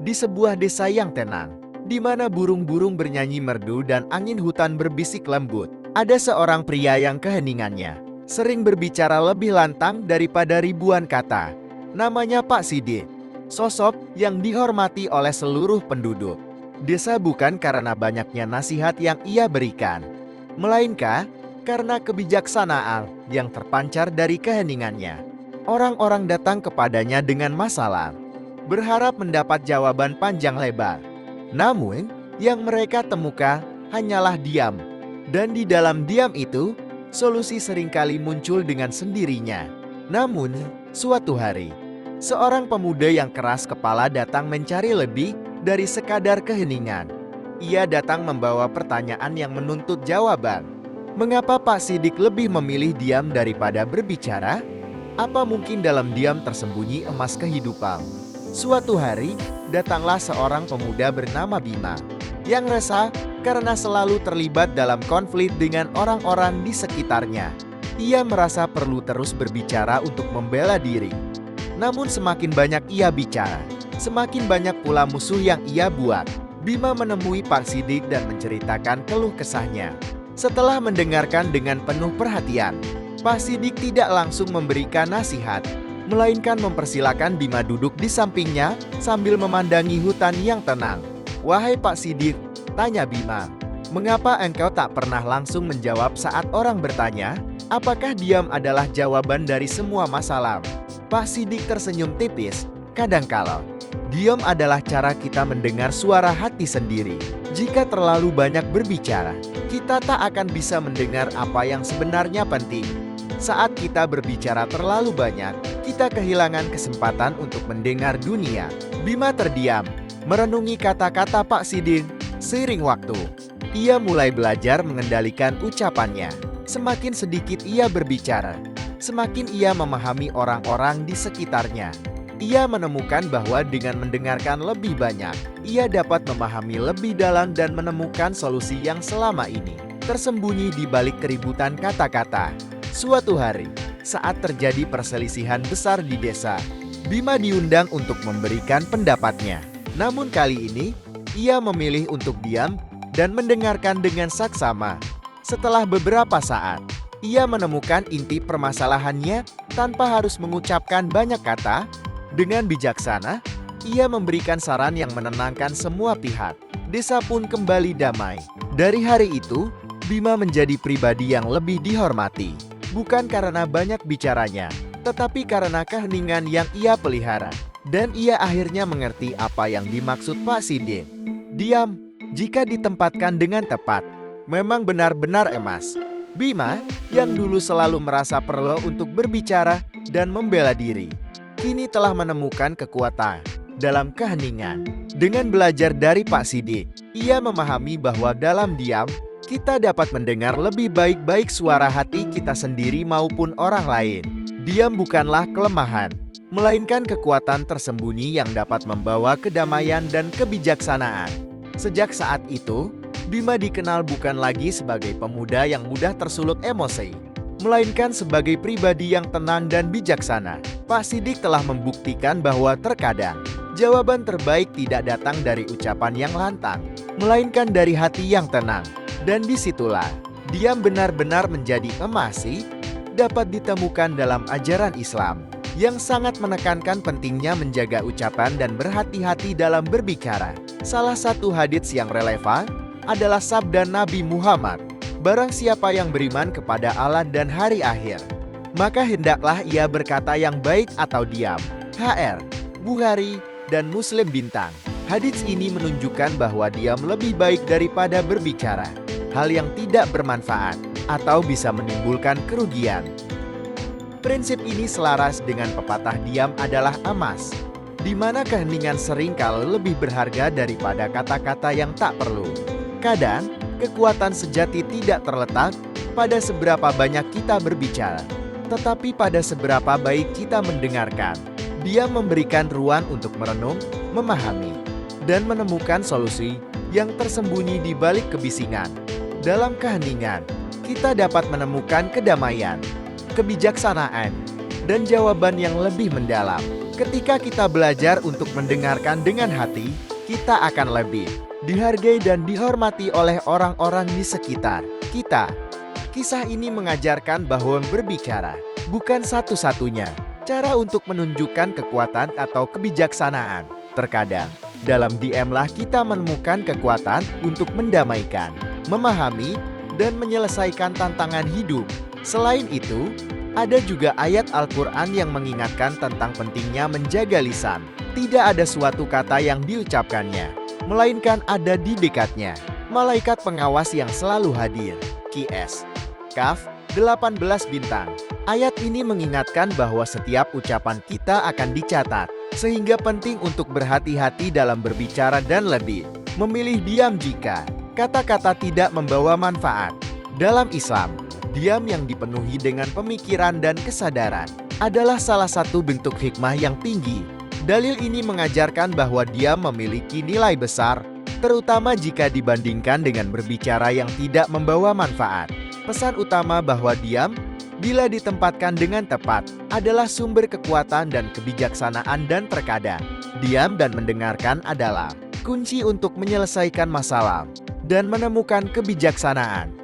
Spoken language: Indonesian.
di sebuah desa yang tenang, di mana burung-burung bernyanyi merdu dan angin hutan berbisik lembut. Ada seorang pria yang keheningannya sering berbicara lebih lantang daripada ribuan kata. Namanya Pak Sidik, sosok yang dihormati oleh seluruh penduduk desa bukan karena banyaknya nasihat yang ia berikan, melainkan karena kebijaksanaan yang terpancar dari keheningannya. Orang-orang datang kepadanya dengan masalah, berharap mendapat jawaban panjang lebar. Namun, yang mereka temukan hanyalah diam. Dan di dalam diam itu, solusi seringkali muncul dengan sendirinya. Namun, suatu hari, seorang pemuda yang keras kepala datang mencari lebih dari sekadar keheningan. Ia datang membawa pertanyaan yang menuntut jawaban. Mengapa Pak Sidik lebih memilih diam daripada berbicara? Apa mungkin dalam diam tersembunyi emas kehidupan? Suatu hari, datanglah seorang pemuda bernama Bima, yang resah karena selalu terlibat dalam konflik dengan orang-orang di sekitarnya. Ia merasa perlu terus berbicara untuk membela diri. Namun semakin banyak ia bicara, semakin banyak pula musuh yang ia buat. Bima menemui Pak Sidik dan menceritakan keluh kesahnya. Setelah mendengarkan dengan penuh perhatian, Pak Sidik tidak langsung memberikan nasihat, melainkan mempersilakan Bima duduk di sampingnya sambil memandangi hutan yang tenang. "Wahai Pak Sidik," tanya Bima, "mengapa engkau tak pernah langsung menjawab saat orang bertanya? Apakah diam adalah jawaban dari semua masalah?" Pak Sidik tersenyum tipis. "Kadangkala, diam adalah cara kita mendengar suara hati sendiri. Jika terlalu banyak berbicara, kita tak akan bisa mendengar apa yang sebenarnya penting. Saat kita berbicara terlalu banyak, kita kehilangan kesempatan untuk mendengar dunia." Bima terdiam, merenungi kata-kata Pak Sidik. Seiring waktu, ia mulai belajar mengendalikan ucapannya. Semakin sedikit ia berbicara, semakin ia memahami orang-orang di sekitarnya. Ia menemukan bahwa dengan mendengarkan lebih banyak, ia dapat memahami lebih dalam dan menemukan solusi yang selama ini tersembunyi di balik keributan kata-kata. Suatu hari, saat terjadi perselisihan besar di desa, Bima diundang untuk memberikan pendapatnya. Namun kali ini, ia memilih untuk diam dan mendengarkan dengan saksama. Setelah beberapa saat, ia menemukan inti permasalahannya tanpa harus mengucapkan banyak kata. Dengan bijaksana, ia memberikan saran yang menenangkan semua pihak. Desa pun kembali damai. Dari hari itu, Bima menjadi pribadi yang lebih dihormati. Bukan karena banyak bicaranya, tetapi karena keheningan yang ia pelihara. Dan ia akhirnya mengerti apa yang dimaksud Pak Sidik. Diam, jika ditempatkan dengan tepat, memang benar-benar emas. Bima, yang dulu selalu merasa perlu untuk berbicara dan membela diri, kini telah menemukan kekuatan dalam keheningan. Dengan belajar dari Pak Sidik, ia memahami bahwa dalam diam, kita dapat mendengar lebih baik-baik suara hati kita sendiri maupun orang lain. Diam bukanlah kelemahan, melainkan kekuatan tersembunyi yang dapat membawa kedamaian dan kebijaksanaan. Sejak saat itu, Bima dikenal bukan lagi sebagai pemuda yang mudah tersulut emosi, melainkan sebagai pribadi yang tenang dan bijaksana. Pak Sidik telah membuktikan bahwa terkadang jawaban terbaik tidak datang dari ucapan yang lantang, melainkan dari hati yang tenang. Dan disitulah diam benar-benar menjadi emas dapat ditemukan dalam ajaran Islam yang sangat menekankan pentingnya menjaga ucapan dan berhati-hati dalam berbicara. Salah satu hadits yang relevan adalah sabda Nabi Muhammad, "Barang siapa yang beriman kepada Allah dan hari akhir, maka hendaklah ia berkata yang baik atau diam." HR, Bukhari, dan Muslim bintang. Hadits ini menunjukkan bahwa diam lebih baik daripada berbicara, hal yang tidak bermanfaat atau bisa menimbulkan kerugian. Prinsip ini selaras dengan pepatah diam adalah emas, di mana keheningan seringkali lebih berharga daripada kata-kata yang tak perlu. Kadang, kekuatan sejati tidak terletak pada seberapa banyak kita berbicara, tetapi pada seberapa baik kita mendengarkan. Dia memberikan ruang untuk merenung, memahami, dan menemukan solusi yang tersembunyi di balik kebisingan. Dalam keheningan, kita dapat menemukan kedamaian, kebijaksanaan, dan jawaban yang lebih mendalam. Ketika kita belajar untuk mendengarkan dengan hati, kita akan lebih dihargai dan dihormati oleh orang-orang di sekitar kita. Kisah ini mengajarkan bahwa berbicara bukan satu-satunya cara untuk menunjukkan kekuatan atau kebijaksanaan. Terkadang, dalam diamlah kita menemukan kekuatan untuk mendamaikan, memahami, dan menyelesaikan tantangan hidup. Selain itu, ada juga ayat Al-Quran yang mengingatkan tentang pentingnya menjaga lisan. Tidak ada suatu kata yang diucapkannya, melainkan ada di dekatnya malaikat pengawas yang selalu hadir. Qs. Kaf 18 bintang. Ayat ini mengingatkan bahwa setiap ucapan kita akan dicatat, sehingga penting untuk berhati-hati dalam berbicara dan lebih memilih diam jika kata-kata tidak membawa manfaat. Dalam Islam, diam yang dipenuhi dengan pemikiran dan kesadaran adalah salah satu bentuk hikmah yang tinggi. Dalil ini mengajarkan bahwa diam memiliki nilai besar, terutama jika dibandingkan dengan berbicara yang tidak membawa manfaat. Pesan utama bahwa diam, bila ditempatkan dengan tepat, adalah sumber kekuatan dan kebijaksanaan, dan terkadang diam dan mendengarkan adalah kunci untuk menyelesaikan masalah dan menemukan kebijaksanaan.